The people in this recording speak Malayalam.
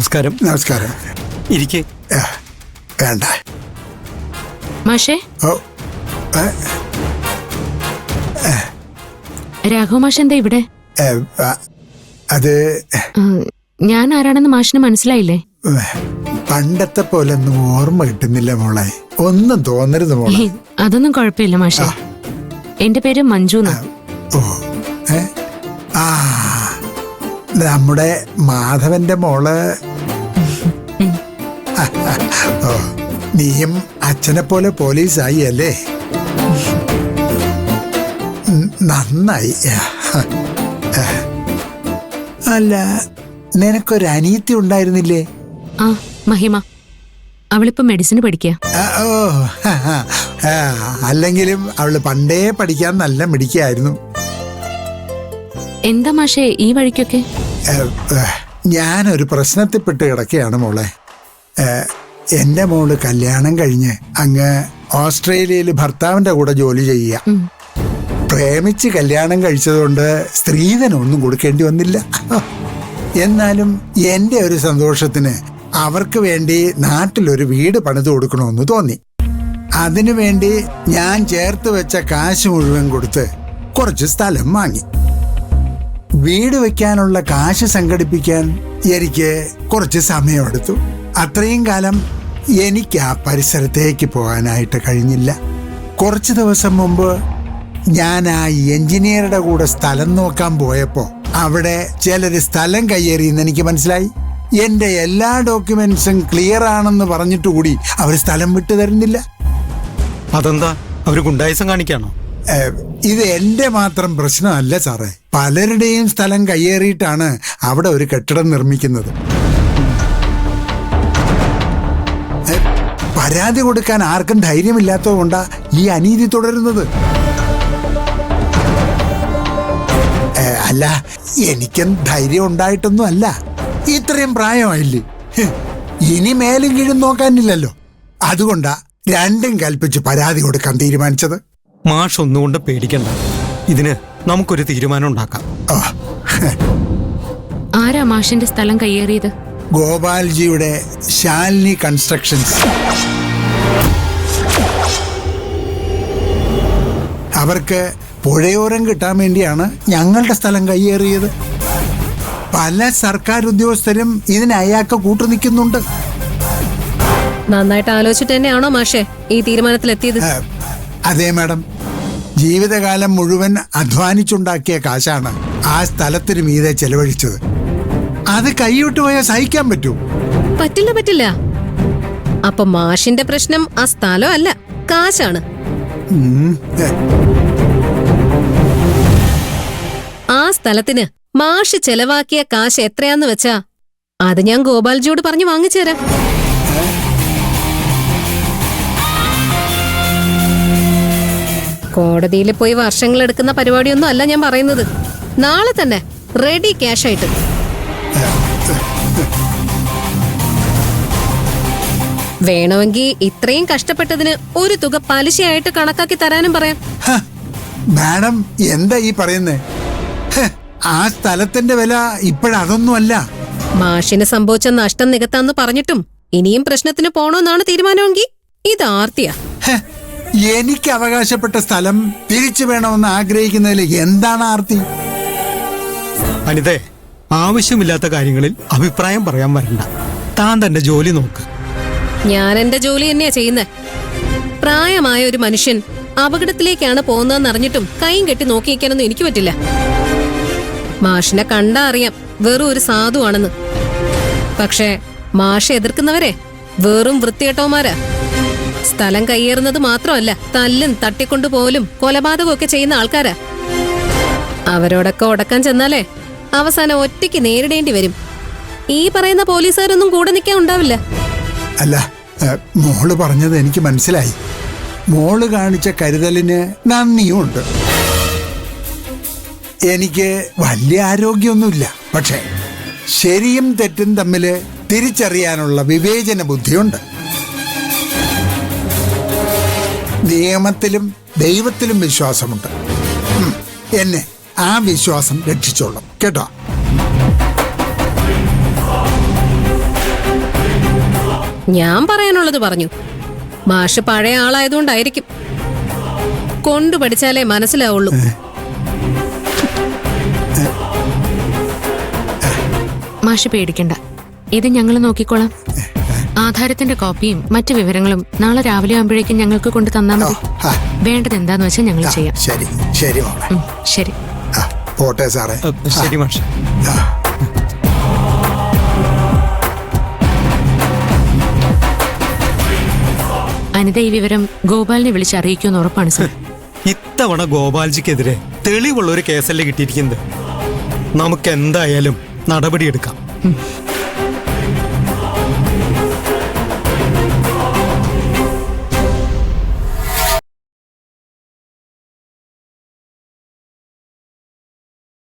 നമസ്കാരം. നമസ്കാരം. ഇരിക്കെ. വേണ്ട മാഷേ. ഓ രാഘവ മാഷ് എന്താ ഇവിടെ? അത് ഞാൻ ആരാണെന്ന് മാഷിന് മനസ്സിലായില്ലേ? പണ്ടത്തെ പോലെ ഒന്നും ഓർമ്മ കിട്ടുന്നില്ല മോളെ. ഒന്നും തോന്നരുത് മോളെ. അതൊന്നും കുഴപ്പമില്ല മാഷേ. എന്റെ പേര് മഞ്ജു. ഓ ആ നമ്മുടെ മാധവന്റെ മോള്. ഓ നീയും അച്ഛനെ പോലെ പോലീസായി അല്ലേ? നന്നായി. അല്ല, നിനക്കൊരു അനിയത്തി ഉണ്ടായിരുന്നില്ലേ? ആ, മഹിമ. അവളിപ്പോ മെഡിസിന് പഠിക്കുക. ഓ അല്ലെങ്കിലും അവള് പണ്ടേ പഠിക്കാൻ നല്ല മിടിക്കായിരുന്നു. എന്താ മാഷേ ഈ വഴിക്കൊക്കെ? ഞാനൊരു പ്രശ്നത്തിൽപ്പെട്ട് കിടക്കുകയാണ് മോളെ. എന്റെ മോള് കല്യാണം കഴിഞ്ഞ് അങ്ങ് ഓസ്ട്രേലിയയിൽ ഭർത്താവിന്റെ കൂടെ ജോലി ചെയ്യുക. പ്രേമിച്ച് കല്യാണം കഴിച്ചതുകൊണ്ട് സ്ത്രീധനമൊന്നും കൊടുക്കേണ്ടി വന്നില്ല. എന്നാലും എന്റെ ഒരു സന്തോഷത്തിന് അവർക്ക് വേണ്ടി നാട്ടിലൊരു വീട് പണിത് കൊടുക്കണമെന്ന് തോന്നി. അതിനുവേണ്ടി ഞാൻ ചേർത്ത് വെച്ച കാശ് മുഴുവൻ കൊടുത്ത് കുറച്ച് സ്ഥലം വാങ്ങി. വീട് വെക്കാനുള്ള കാശ് സംഘടിപ്പിക്കാൻ എനിക്ക് കുറച്ച് സമയമെടുത്തു. അത്രയും കാലം എനിക്ക് ആ പരിസരത്തേക്ക് പോകാനായിട്ട് കഴിഞ്ഞില്ല. കുറച്ച് ദിവസം മുമ്പ് ഞാൻ ആ എഞ്ചിനീയറുടെ കൂടെ സ്ഥലം നോക്കാൻ പോയപ്പോൾ അവിടെ ചിലര് സ്ഥലം കയ്യേറിയെന്ന് എനിക്ക് മനസ്സിലായി. എന്റെ എല്ലാ ഡോക്യുമെന്റ്സും ക്ലിയർ ആണെന്ന് പറഞ്ഞിട്ട് കൂടി അവർ സ്ഥലം വിട്ടു തരുന്നില്ല. അതെന്താ, അവര് ഗുണ്ടായിസം കാണിക്കാണോ? ഇത് എന്റെ മാത്രം പ്രശ്നമല്ല സാറേ. പലരുടെയും സ്ഥലം കയ്യേറിയിട്ടാണ് അവിടെ ഒരു കെട്ടിടം നിർമ്മിക്കുന്നത്. പരാതി കൊടുക്കാൻ ആർക്കും ധൈര്യമില്ലാത്തതുകൊണ്ടാ ഈ അനീതി തുടരുന്നത്. അല്ല, എനിക്കും ധൈര്യം ഉണ്ടായിട്ടൊന്നും അല്ല. ഇത്രയും പ്രായമായില്ലേ, ഇനി മേലും കീഴും നോക്കാനില്ലല്ലോ. അതുകൊണ്ടാ രണ്ടും കൽപ്പിച്ച് പരാതി കൊടുക്കാൻ തീരുമാനിച്ചത്. മാഷ് ഒന്നുകൊണ്ട് പേടിക്കണ്ട. ഇതിന് നമുക്കൊരു തീരുമാനം ഉണ്ടാക്കാം. ആരാ മാഷിന്റെ സ്ഥലം കയ്യേറിയത്? ഗോപാൽജിയുടെ ശാലിനി കൺസ്ട്രക്ഷൻസ്. അവർക്ക് പുഴയോരം കിട്ടാൻ വേണ്ടിയാണ് ഞങ്ങളുടെ സ്ഥലം കയ്യേറിയത്. പല സർക്കാർ ഉദ്യോഗസ്ഥരും ഇതിന് അയാൾക്ക് കൂട്ടുനിൽക്കുന്നുണ്ട്. നന്നായിട്ട് ആലോചിച്ചിട്ട് തന്നെയാണോ മാഷേ ഈ തീരുമാനത്തിലെത്തിയത്? അതെ മാഡം. ജീവിതകാലം മുഴുവൻ അധ്വാനിച്ചുണ്ടാക്കിയ കാശാണ് ആ സ്ഥലത്തിന് മീതെ ചെലവഴിച്ചത്. അത് കൈവിട്ടു പോയാൽ സഹിക്കാൻ പറ്റൂ? പറ്റില്ല. അപ്പൊ മാഷിന്റെ പ്രശ്നം ആ സ്ഥലം അല്ല, കാശാണ്. ആ സ്ഥലത്തിന് മാഷ് ചെലവാക്കിയ കാശ് എത്രയാന്ന് വെച്ചാ അത് ഞാൻ ഗോപാൽജിയോട് പറഞ്ഞു വാങ്ങിച്ചു തരാം. കോടതിയിൽ പോയി വർഷങ്ങൾ എടുക്കുന്ന പരിപാടിയൊന്നും അല്ല ഞാൻ പറയുന്നത്. നാളെ തന്നെ റെഡി ക്യാഷ് ആയിട്ട്. വേണമെങ്കിൽ ഇത്രയും കഷ്ടപ്പെട്ടതിന് ഒരു തുക പലിശയായിട്ട് കണക്കാക്കി തരാനും പറയാം. മാഡം എന്താ ഈ പറയുന്നേ? ആ സ്ഥലത്തിന്റെ വില ഇപ്പോഴതൊന്നും അല്ല. മാഷിന് സംഭവിച്ച നഷ്ടം നികത്താന്ന് പറഞ്ഞിട്ടും ഇനിയും പ്രശ്നത്തിന് പോണോന്നാണ് തീരുമാനമെങ്കിൽ ഇത് ആർത്തിയാ. എനിക്ക് അവകാശപ്പെട്ട സ്ഥലം തിരിച്ചു വേണമെന്ന് ആഗ്രഹിക്കുന്നതിൽ എന്താണ് ആർത്തി? അനിതേ, ആവശ്യമില്ലാത്ത കാര്യങ്ങളിൽ അഭിപ്രായം പറയാൻ വരണ്ട. താൻ തന്റെ ജോലി നോക്ക്. ഞാൻ എന്റെ ജോലി തന്നെയാ ചെയ്യുന്നത്. പ്രായമായ ഒരു മനുഷ്യൻ അപകടത്തിലേക്കാണ് പോകുന്നതെന്ന് അറിഞ്ഞിട്ടും കൈയും കെട്ടി നോക്കിയിരിക്കാനൊന്നും എനിക്ക് പറ്റില്ല. മാഷിനെ കണ്ടാ അറിയാം വെറും ഒരു സാധുവാണെന്ന്. പക്ഷേ മാഷെ എതിർക്കുന്നവരെ വെറും വൃത്തികെട്ടവന്മാരാ. സ്ഥലം കയ്യേറുന്നത് മാത്രമല്ല, തല്ലും തട്ടിക്കൊണ്ടുപോലും കൊലപാതകമൊക്കെ ചെയ്യുന്ന ആൾക്കാരാ. അവരോടൊക്കെ ഉടക്കാൻ ചെന്നാലേ അവസാനം ഒറ്റയ്ക്ക് നേരിടേണ്ടി വരും. ഈ പറയുന്ന പോലീസുകാരൊന്നും കൂടെ നിൽക്കാൻ ഉണ്ടാവില്ല. അല്ല, മോള് പറഞ്ഞത് എനിക്ക് മനസ്സിലായി. മോള് കാണിച്ച കരുതലിന് നന്ദിയുമുണ്ട്. എനിക്ക് വലിയ ആരോഗ്യമൊന്നുമില്ല, പക്ഷേ ശരിയും തെറ്റും തമ്മിൽ തിരിച്ചറിയാനുള്ള വിവേചന ബുദ്ധിയുണ്ട്. നിയമത്തിലും ദൈവത്തിലും വിശ്വാസമുണ്ട്. എന്നെ ആ വിശ്വാസം രക്ഷിച്ചോളും കേട്ടോ. ഞാൻ പറയാനുള്ളത് പറഞ്ഞു. മാഷ് പഴയ ആളായതുകൊണ്ടായിരിക്കും. കൊണ്ടു പഠിച്ചാലേ മനസ്സിലാവുള്ളൂ. മാഷ് പേടിക്കണ്ട, ഇത് ഞങ്ങൾ നോക്കിക്കോളാം. ആധാരത്തിന്റെ കോപ്പിയും മറ്റു വിവരങ്ങളും നാളെ രാവിലെ ആകുമ്പോഴേക്കും ഞങ്ങൾക്ക് കൊണ്ട് തന്നാൽ മതി. ആ, വേണ്ടത് എന്താന്ന് വെച്ചാൽ ഞങ്ങൾ ചെയ്യാം. ശരി ശരി മോളെ. ശരി. ആ, പോട്ടെ സാറേ. ശരി മാഷ്. ആ. അനിത ഈ വിവരം ഗോപാലിനെ വിളിച്ച് അറിയിക്കുമെന്ന് ഉറപ്പാണ് സർ. ഇത്തവണ ഗോപാൽജിക്കെതിരെ തെളിവുള്ള ഒരു കേസല്ലേ കിട്ടിയിരിക്കുന്നത്. നമുക്ക് എന്തായാലും നടപടിയെടുക്കാം.